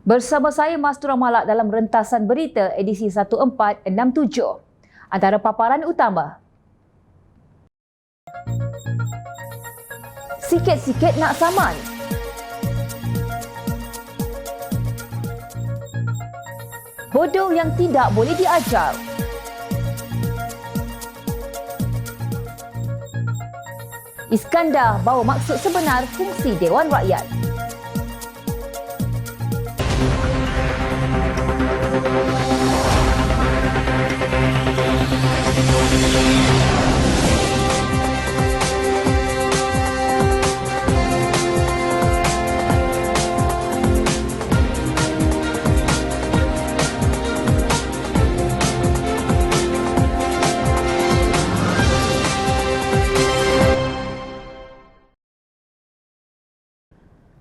Bersama saya Mastura Malak dalam rentasan berita edisi 1467. Antara paparan utama. Sikit-sikit nak saman. Bodoh yang tidak boleh diajar. Iskandar bawa maksud sebenar fungsi Dewan Rakyat.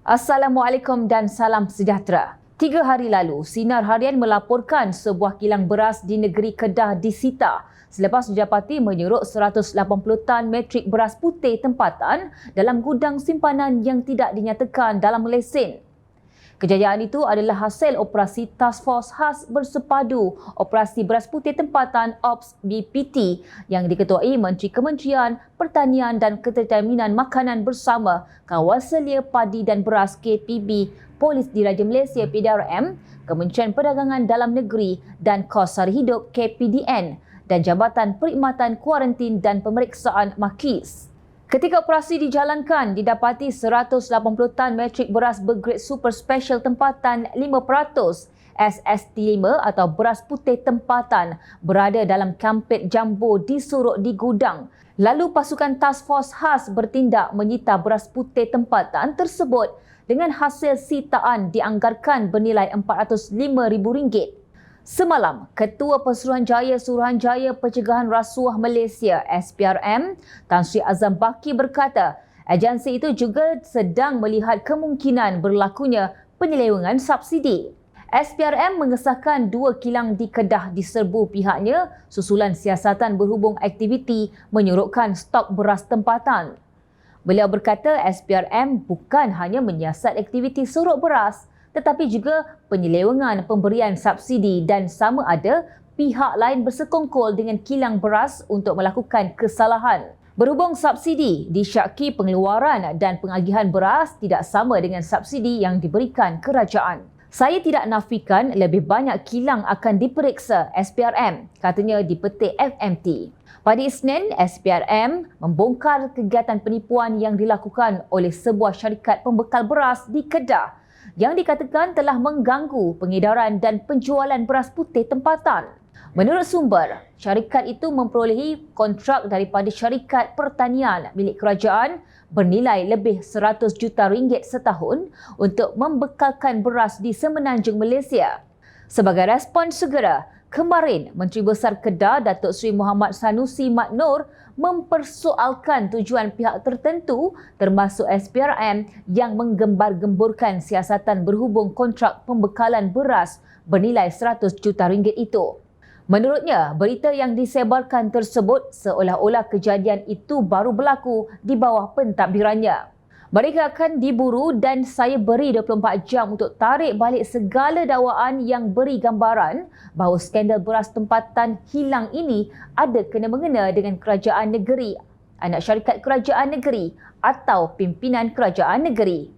Assalamualaikum dan salam sejahtera. 3 hari lalu, Sinar Harian melaporkan sebuah kilang beras di negeri Kedah disita selepas Dapati menyurut 180 tan metrik beras putih tempatan dalam gudang simpanan yang tidak dinyatakan dalam lesen. Kejayaan itu adalah hasil operasi Task Force Khas Bersepadu Operasi Beras Putih Tempatan OPS BPT yang diketuai Menteri Kementerian Pertanian dan Keterjaminan Makanan bersama Kawal Selia Padi dan Beras KPB, Polis Diraja Malaysia PDRM, Kementerian Perdagangan Dalam Negeri dan Kos Sara Hidup KPDN dan Jabatan Perkhidmatan Kuarantin dan Pemeriksaan MAKIS. Ketika operasi dijalankan, didapati 180 tan metrik beras bergrade super special tempatan 5% SST5 atau beras putih tempatan berada dalam kampit jumbo disuruk di gudang. Lalu pasukan Task Force Khas bertindak menyita beras putih tempatan tersebut dengan hasil sitaan dianggarkan bernilai RM405,000. Semalam, Ketua Suruhanjaya Pencegahan Rasuah Malaysia SPRM, Tan Sri Azam Baki berkata, agensi itu juga sedang melihat kemungkinan berlakunya penyelewengan subsidi. SPRM mengesahkan 2 kilang di Kedah diserbu pihaknya susulan siasatan berhubung aktiviti menyurutkan stok beras tempatan. Beliau berkata SPRM bukan hanya menyiasat aktiviti surut beras tetapi juga penyelewengan pemberian subsidi dan sama ada pihak lain bersekongkol dengan kilang beras untuk melakukan kesalahan. Berhubung subsidi disyaki pengeluaran dan pengagihan beras tidak sama dengan subsidi yang diberikan kerajaan. Saya tidak nafikan lebih banyak kilang akan diperiksa SPRM, katanya di petik FMT. Pada Isnin, SPRM membongkar kegiatan penipuan yang dilakukan oleh sebuah syarikat pembekal beras di Kedah yang dikatakan telah mengganggu pengedaran dan penjualan beras putih tempatan. Menurut sumber, syarikat itu memperolehi kontrak daripada syarikat pertanian milik kerajaan bernilai lebih 100 juta ringgit setahun untuk membekalkan beras di semenanjung Malaysia. Sebagai respon segera, kemarin Menteri Besar Kedah Datuk Seri Muhammad Sanusi Mat Noor mempersoalkan tujuan pihak tertentu termasuk SPRM yang menggembar-gemburkan siasatan berhubung kontrak pembekalan beras bernilai 100 juta ringgit itu. Menurutnya, berita yang disebarkan tersebut seolah-olah kejadian itu baru berlaku di bawah pentadbirannya. Mereka akan diburu dan saya beri 24 jam untuk tarik balik segala dakwaan yang beri gambaran bahawa skandal beras tempatan hilang ini ada kena-mengena dengan kerajaan negeri, anak syarikat kerajaan negeri atau pimpinan kerajaan negeri.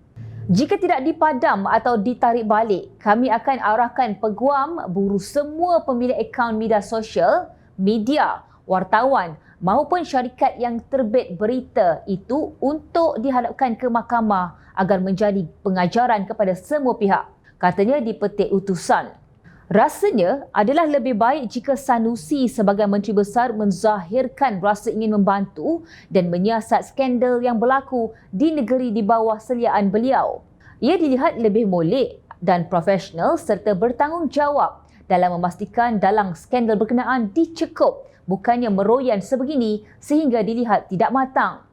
Jika tidak dipadam atau ditarik balik, kami akan arahkan peguam buru semua pemilik akaun media sosial, media, wartawan maupun syarikat yang terbit berita itu untuk dihadapkan ke mahkamah agar menjadi pengajaran kepada semua pihak, katanya di petik utusan. Rasanya adalah lebih baik jika Sanusi sebagai Menteri Besar menzahirkan rasa ingin membantu dan menyiasat skandal yang berlaku di negeri di bawah seliaan beliau. Ia dilihat lebih molek dan profesional serta bertanggungjawab dalam memastikan dalang skandal berkenaan dicekup, bukannya meroyan sebegini sehingga dilihat tidak matang.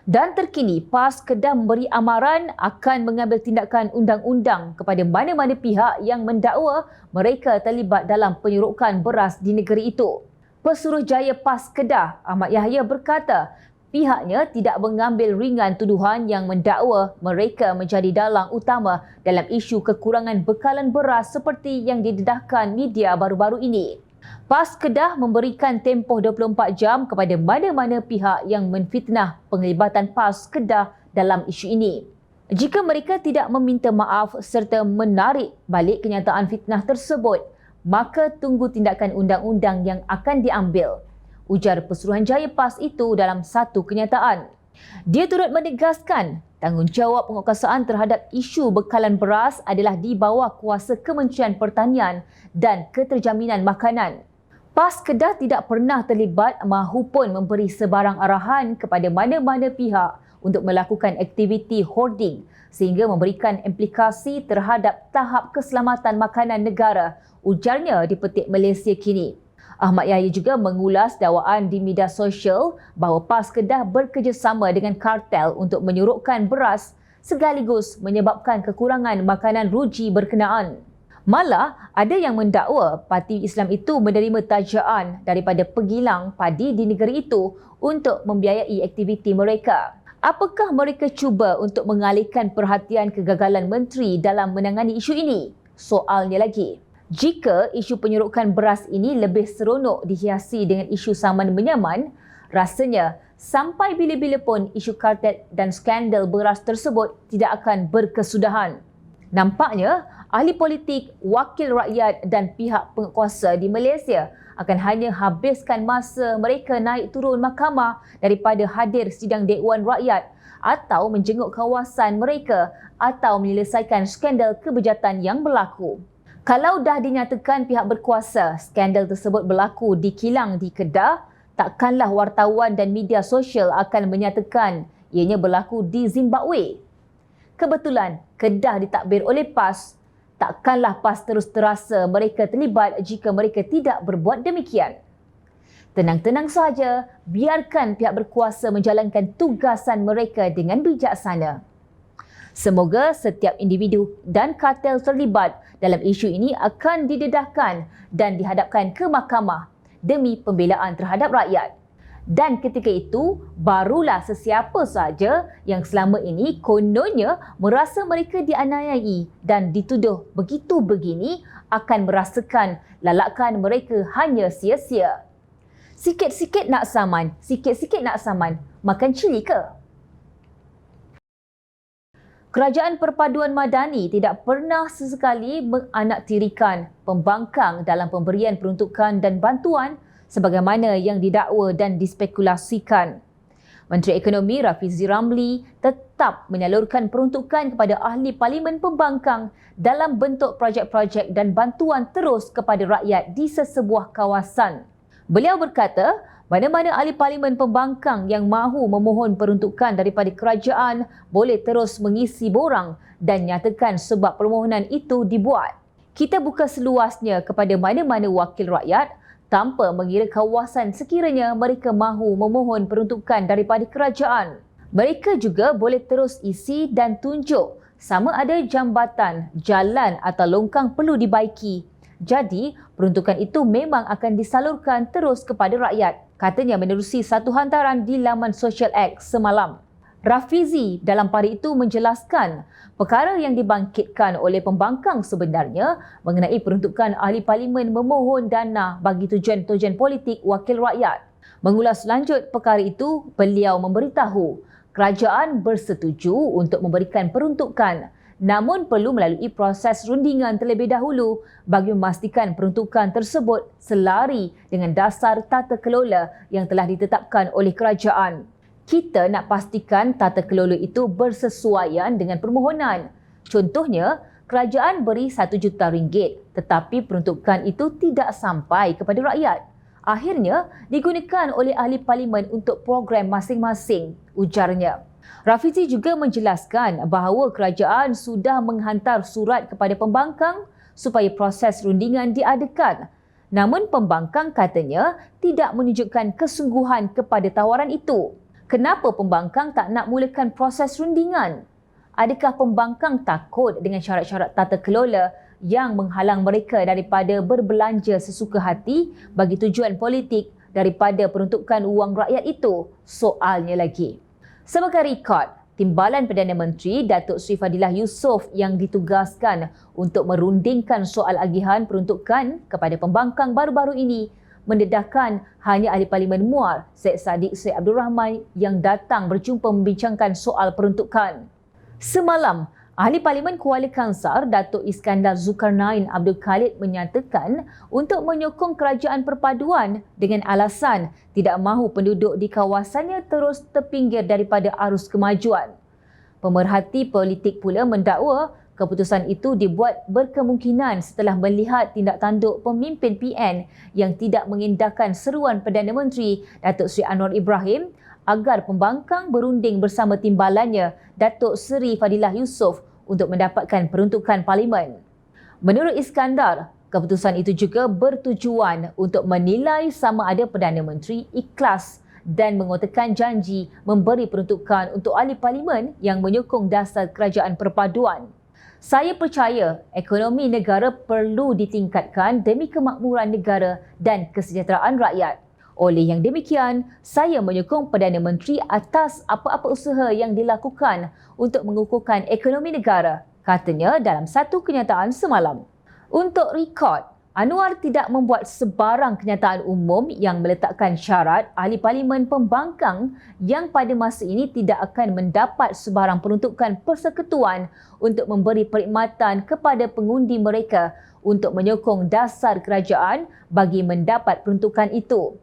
Dan terkini, PAS Kedah memberi amaran akan mengambil tindakan undang-undang kepada mana-mana pihak yang mendakwa mereka terlibat dalam penyurukan beras di negeri itu. Pesuruhjaya PAS Kedah, Ahmad Yahya berkata, Pihaknya tidak mengambil ringan tuduhan yang mendakwa mereka menjadi dalang utama dalam isu kekurangan bekalan beras seperti yang didedahkan media baru-baru ini. PAS Kedah memberikan tempoh 24 jam kepada mana-mana pihak yang menfitnah penglibatan PAS Kedah dalam isu ini. Jika mereka tidak meminta maaf serta menarik balik kenyataan fitnah tersebut, maka tunggu tindakan undang-undang yang akan diambil, ujar Pesuruhanjaya PAS itu dalam satu kenyataan. Dia turut menegaskan tanggungjawab penguasaan terhadap isu bekalan beras adalah di bawah kuasa Kementerian Pertanian dan Keterjaminan Makanan. PAS Kedah tidak pernah terlibat mahupun memberi sebarang arahan kepada mana-mana pihak untuk melakukan aktiviti hoarding sehingga memberikan implikasi terhadap tahap keselamatan makanan negara, ujarnya di Petik Malaysia Kini. Ahmad Yahya juga mengulas dakwaan di media sosial bahawa PAS Kedah bekerjasama dengan kartel untuk menyurukkan beras sekaligus menyebabkan kekurangan makanan ruji berkenaan. Malah, ada yang mendakwa parti Islam itu menerima tajaan daripada pegilang padi di negeri itu untuk membiayai aktiviti mereka. Apakah mereka cuba untuk mengalihkan perhatian kegagalan menteri dalam menangani isu ini? Soalnya lagi. Jika isu penyerokan beras ini lebih seronok dihiasi dengan isu saman menyaman, rasanya sampai bila-bila pun isu kartel dan skandal beras tersebut tidak akan berkesudahan. Nampaknya, ahli politik, wakil rakyat dan pihak penguasa di Malaysia akan hanya habiskan masa mereka naik turun mahkamah daripada hadir sidang Dewan Rakyat atau menjenguk kawasan mereka atau menyelesaikan skandal kebejatan yang berlaku. Kalau dah dinyatakan pihak berkuasa skandal tersebut berlaku di kilang di Kedah, takkanlah wartawan dan media sosial akan menyatakan ianya berlaku di Zimbabwe. Kebetulan Kedah ditadbir oleh PAS, takkanlah PAS terus terasa mereka terlibat jika mereka tidak berbuat demikian. Tenang-tenang saja, biarkan pihak berkuasa menjalankan tugasan mereka dengan bijaksana. Semoga setiap individu dan kartel terlibat dalam isu ini akan didedahkan dan dihadapkan ke mahkamah demi pembelaan terhadap rakyat. Dan ketika itu, barulah sesiapa saja yang selama ini kononnya merasa mereka dianiayai dan dituduh begitu begini akan merasakan lalakan mereka hanya sia-sia. Sikit-sikit nak saman, makan cili ke? Kerajaan Perpaduan Madani tidak pernah sesekali menganaktirikan pembangkang dalam pemberian peruntukan dan bantuan sebagaimana yang didakwa dan dispekulasikan. Menteri Ekonomi Rafizi Ramli tetap menyalurkan peruntukan kepada ahli parlimen pembangkang dalam bentuk projek-projek dan bantuan terus kepada rakyat di sesebuah kawasan. Beliau berkata, mana-mana ahli parlimen pembangkang yang mahu memohon peruntukan daripada kerajaan boleh terus mengisi borang dan nyatakan sebab permohonan itu dibuat. Kita buka seluasnya kepada mana-mana wakil rakyat tanpa mengira kawasan sekiranya mereka mahu memohon peruntukan daripada kerajaan. Mereka juga boleh terus isi dan tunjuk sama ada jambatan, jalan atau longkang perlu dibaiki. Jadi, peruntukan itu memang akan disalurkan terus kepada rakyat, katanya menerusi satu hantaran di laman Social X semalam. Rafizi dalam pada itu menjelaskan perkara yang dibangkitkan oleh pembangkang sebenarnya mengenai peruntukan ahli parlimen memohon dana bagi tujuan-tujuan politik wakil rakyat. Mengulas lanjut perkara itu, beliau memberitahu kerajaan bersetuju untuk memberikan peruntukan, namun perlu melalui proses rundingan terlebih dahulu bagi memastikan peruntukan tersebut selari dengan dasar tata kelola yang telah ditetapkan oleh kerajaan. Kita nak pastikan tata kelola itu bersesuaian dengan permohonan. Contohnya, kerajaan beri RM1 juta tetapi peruntukan itu tidak sampai kepada rakyat. Akhirnya, digunakan oleh ahli parlimen untuk program masing-masing, ujarnya. Rafizi juga menjelaskan bahawa kerajaan sudah menghantar surat kepada pembangkang supaya proses rundingan diadakan. Namun pembangkang katanya tidak menunjukkan kesungguhan kepada tawaran itu. Kenapa pembangkang tak nak mulakan proses rundingan? Adakah pembangkang takut dengan syarat-syarat tata kelola yang menghalang mereka daripada berbelanja sesuka hati bagi tujuan politik daripada peruntukan wang rakyat itu? Soalnya lagi. Sebagai rekod, Timbalan Perdana Menteri Datuk Seri Fadilah Yusof yang ditugaskan untuk merundingkan soal agihan peruntukan kepada pembangkang baru-baru ini mendedahkan hanya Ahli Parlimen Muar Syed Saddiq Syed Abdul Rahman yang datang berjumpa membincangkan soal peruntukan. Semalam, Ahli Parlimen Kuala Kangsar Datuk Iskandar Zulkarnain Abdul Khalid menyatakan untuk menyokong kerajaan perpaduan dengan alasan tidak mahu penduduk di kawasannya terus terpinggir daripada arus kemajuan. Pemerhati politik pula mendakwa keputusan itu dibuat berkemungkinan setelah melihat tindak tanduk pemimpin PN yang tidak mengindahkan seruan Perdana Menteri Datuk Seri Anwar Ibrahim agar pembangkang berunding bersama timbalannya Datuk Seri Fadilah Yusof untuk mendapatkan peruntukan parlimen. Menurut Iskandar, keputusan itu juga bertujuan untuk menilai sama ada Perdana Menteri ikhlas dan mengotakan janji memberi peruntukan untuk ahli parlimen yang menyokong dasar kerajaan perpaduan. Saya percaya ekonomi negara perlu ditingkatkan demi kemakmuran negara dan kesejahteraan rakyat. Oleh yang demikian, saya menyokong Perdana Menteri atas apa-apa usaha yang dilakukan untuk mengukuhkan ekonomi negara, katanya dalam satu kenyataan semalam. Untuk rekod, Anwar tidak membuat sebarang kenyataan umum yang meletakkan syarat ahli parlimen pembangkang yang pada masa ini tidak akan mendapat sebarang peruntukan persekutuan untuk memberi perkhidmatan kepada pengundi mereka untuk menyokong dasar kerajaan bagi mendapat peruntukan itu.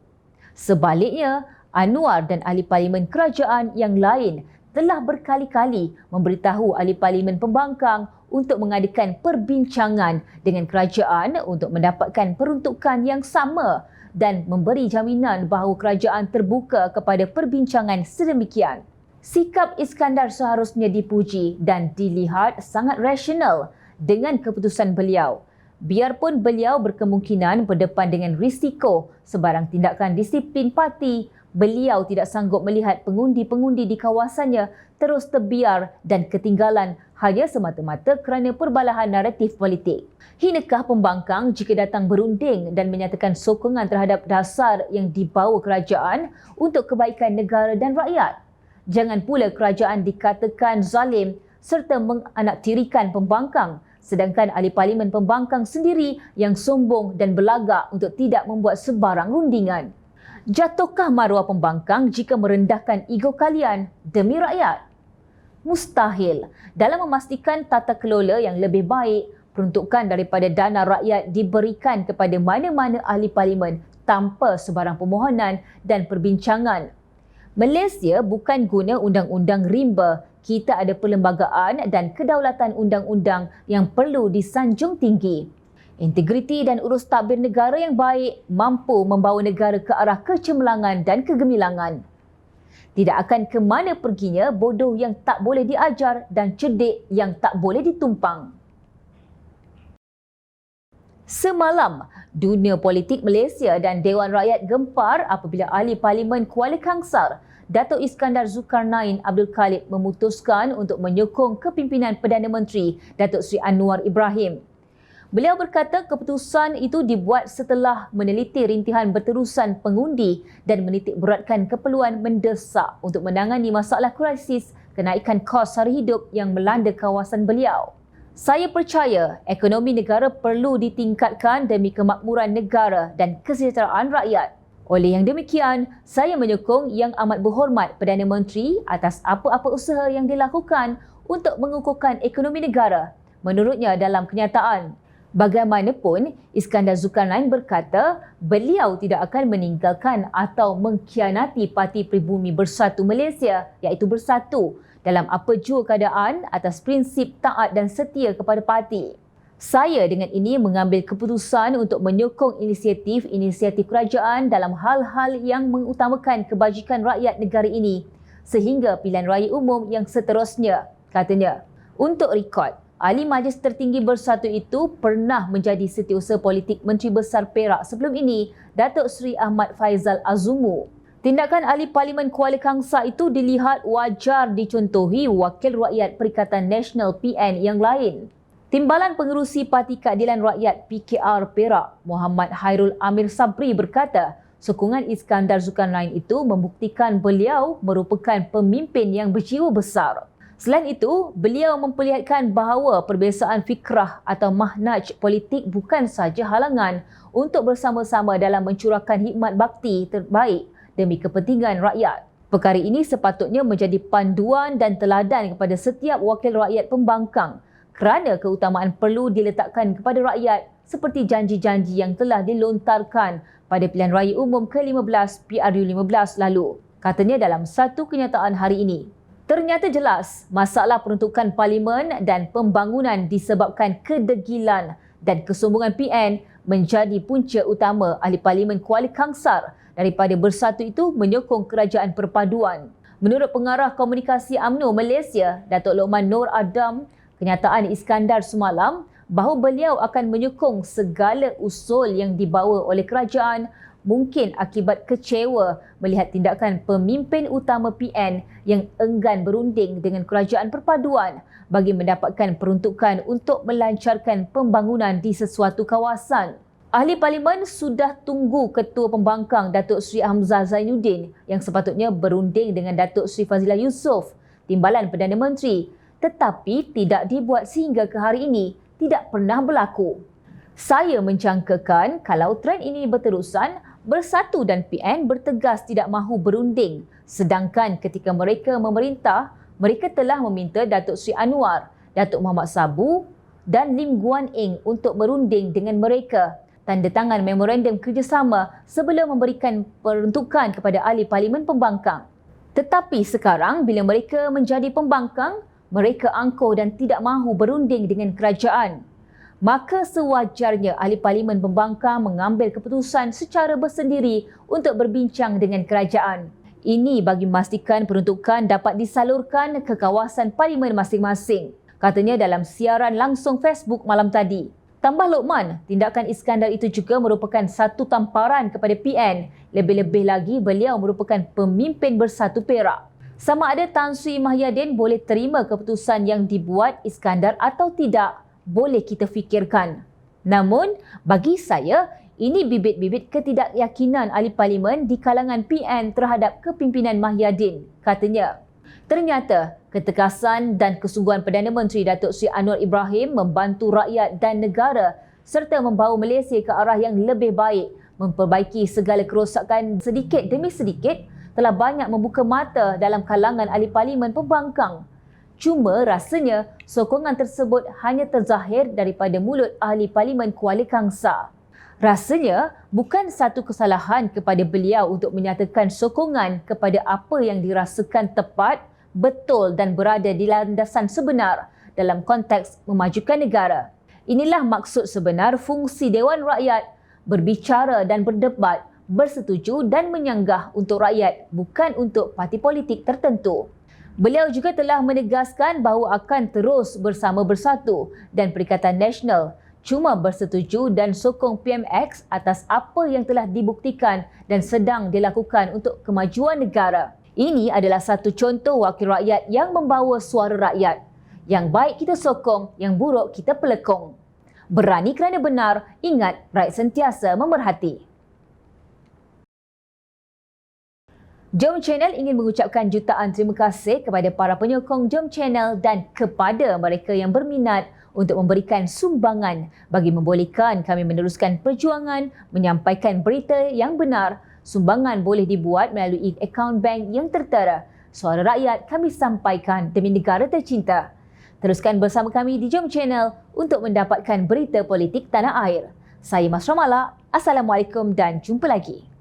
Sebaliknya, Anwar dan ahli parlimen kerajaan yang lain telah berkali-kali memberitahu ahli parlimen pembangkang untuk mengadakan perbincangan dengan kerajaan untuk mendapatkan peruntukan yang sama dan memberi jaminan bahawa kerajaan terbuka kepada perbincangan sedemikian. Sikap Iskandar seharusnya dipuji dan dilihat sangat rasional dengan keputusan beliau. Biarpun beliau berkemungkinan berdepan dengan risiko sebarang tindakan disiplin parti, beliau tidak sanggup melihat pengundi-pengundi di kawasannya terus terbiar dan ketinggalan hanya semata-mata kerana perbalahan naratif politik. Hinakah pembangkang jika datang berunding dan menyatakan sokongan terhadap dasar yang dibawa kerajaan untuk kebaikan negara dan rakyat? Jangan pula kerajaan dikatakan zalim serta menganaktirikan pembangkang, sedangkan ahli parlimen pembangkang sendiri yang sombong dan berlagak untuk tidak membuat sebarang rundingan. Jatuhkah maruah pembangkang jika merendahkan ego kalian demi rakyat? Mustahil. Dalam memastikan tata kelola yang lebih baik, peruntukan daripada dana rakyat diberikan kepada mana-mana ahli parlimen tanpa sebarang permohonan dan perbincangan. Malaysia bukan guna undang-undang rimba. Kita ada perlembagaan dan kedaulatan undang-undang yang perlu disanjung tinggi. Integriti dan urus tadbir negara yang baik mampu membawa negara ke arah kecemerlangan dan kegemilangan. Tidak akan ke mana perginya bodoh yang tak boleh diajar dan cerdik yang tak boleh ditumpang. Semalam, dunia politik Malaysia dan Dewan Rakyat gempar apabila ahli parlimen Kuala Kangsar Datuk Iskandar Zulkarnain Abdul Khalid memutuskan untuk menyokong kepimpinan Perdana Menteri Datuk Seri Anwar Ibrahim. Beliau berkata keputusan itu dibuat setelah meneliti rintihan berterusan pengundi dan menitik beratkan keperluan mendesak untuk menangani masalah krisis kenaikan kos sara hidup yang melanda kawasan beliau. Saya percaya ekonomi negara perlu ditingkatkan demi kemakmuran negara dan kesejahteraan rakyat. Oleh yang demikian, saya menyokong Yang Amat Berhormat Perdana Menteri atas apa-apa usaha yang dilakukan untuk mengukuhkan ekonomi negara. Menurutnya dalam kenyataan, bagaimanapun, Iskandar Zulkarnain berkata beliau tidak akan meninggalkan atau mengkhianati Parti Pribumi Bersatu Malaysia iaitu Bersatu dalam apa jua keadaan atas prinsip taat dan setia kepada parti. Saya dengan ini mengambil keputusan untuk menyokong inisiatif-inisiatif kerajaan dalam hal-hal yang mengutamakan kebajikan rakyat negara ini sehingga pilihan raya umum yang seterusnya, katanya. Untuk rekod, Ahli Majlis Tertinggi Bersatu itu pernah menjadi setiausaha politik Menteri Besar Perak sebelum ini, Datuk Seri Ahmad Faizal Azumu. Tindakan ahli Parlimen Kuala Kangsar itu dilihat wajar dicontohi Wakil Rakyat Perikatan Nasional PN yang lain. Timbalan Pengerusi Parti Keadilan Rakyat PKR Perak, Muhammad Hairul Amir Sabri berkata, sokongan Iskandar Zulkarnain itu membuktikan beliau merupakan pemimpin yang berjiwa besar. Selain itu, beliau memperlihatkan bahawa perbezaan fikrah atau mahnaj politik bukan sahaja halangan untuk bersama-sama dalam mencurahkan khidmat bakti terbaik demi kepentingan rakyat. Perkara ini sepatutnya menjadi panduan dan teladan kepada setiap wakil rakyat pembangkang kerana keutamaan perlu diletakkan kepada rakyat seperti janji-janji yang telah dilontarkan pada pilihan raya umum ke-15 PRU15 lalu. Katanya dalam satu kenyataan hari ini. Ternyata jelas masalah peruntukan parlimen dan pembangunan disebabkan kedegilan dan kesombongan PN menjadi punca utama ahli parlimen Kuala Kangsar daripada Bersatu itu menyokong kerajaan perpaduan. Menurut pengarah komunikasi UMNO Malaysia, Datuk Lokman Nur Adam, kenyataan Iskandar semalam bahawa beliau akan menyokong segala usul yang dibawa oleh kerajaan mungkin akibat kecewa melihat tindakan pemimpin utama PN yang enggan berunding dengan kerajaan perpaduan bagi mendapatkan peruntukan untuk melancarkan pembangunan di sesuatu kawasan. Ahli parlimen sudah tunggu Ketua Pembangkang Datuk Seri Hamzah Zainuddin yang sepatutnya berunding dengan Datuk Seri Fazilah Yusof, Timbalan Perdana Menteri, tetapi tidak dibuat sehingga ke hari ini, tidak pernah berlaku. Saya mencangkakan kalau trend ini berterusan, Bersatu dan PN bertegas tidak mahu berunding. Sedangkan ketika mereka memerintah, mereka telah meminta Datuk Seri Anwar, Datuk Muhammad Sabu dan Lim Guan Eng untuk berunding dengan mereka. Tanda tangan memorandum kerjasama sebelum memberikan peruntukan kepada ahli parlimen pembangkang. Tetapi sekarang bila mereka menjadi pembangkang, mereka angkuh dan tidak mahu berunding dengan kerajaan. Maka sewajarnya ahli parlimen pembangkang mengambil keputusan secara bersendiri untuk berbincang dengan kerajaan. Ini bagi memastikan peruntukan dapat disalurkan ke kawasan parlimen masing-masing, katanya dalam siaran langsung Facebook malam tadi. Tambah Lokman, tindakan Iskandar itu juga merupakan satu tamparan kepada PN. Lebih-lebih lagi beliau merupakan pemimpin Bersatu Perak. Sama ada Tan Sri Mahyadin boleh terima keputusan yang dibuat Iskandar atau tidak, boleh kita fikirkan. Namun, bagi saya, ini bibit-bibit ketidakyakinan ahli parlimen di kalangan PN terhadap kepimpinan Mahyadin, katanya. Ternyata, ketekasan dan kesungguhan Perdana Menteri Datuk Seri Anwar Ibrahim membantu rakyat dan negara serta membawa Malaysia ke arah yang lebih baik, memperbaiki segala kerosakan sedikit demi sedikit telah banyak membuka mata dalam kalangan ahli parlimen pembangkang. Cuma rasanya sokongan tersebut hanya terzahir daripada mulut ahli parlimen Kuala Kangsar. Rasanya bukan satu kesalahan kepada beliau untuk menyatakan sokongan kepada apa yang dirasakan tepat, betul dan berada di landasan sebenar dalam konteks memajukan negara. Inilah maksud sebenar fungsi Dewan Rakyat, berbicara dan berdebat, bersetuju dan menyanggah untuk rakyat, bukan untuk parti politik tertentu. Beliau juga telah menegaskan bahawa akan terus bersama Bersatu dan Perikatan Nasional cuma bersetuju dan sokong PMX atas apa yang telah dibuktikan dan sedang dilakukan untuk kemajuan negara. Ini adalah satu contoh wakil rakyat yang membawa suara rakyat. Yang baik kita sokong, yang buruk kita pelekong. Berani kerana benar, ingat rakyat sentiasa memerhati. Jom Channel ingin mengucapkan jutaan terima kasih kepada para penyokong Jom Channel dan kepada mereka yang berminat untuk memberikan sumbangan bagi membolehkan kami meneruskan perjuangan menyampaikan berita yang benar. Sumbangan boleh dibuat melalui akaun bank yang tertera. Suara rakyat kami sampaikan demi negara tercinta. Teruskan bersama kami di Jom Channel untuk mendapatkan berita politik tanah air. Saya Mas Ramala. Assalamualaikum dan jumpa lagi.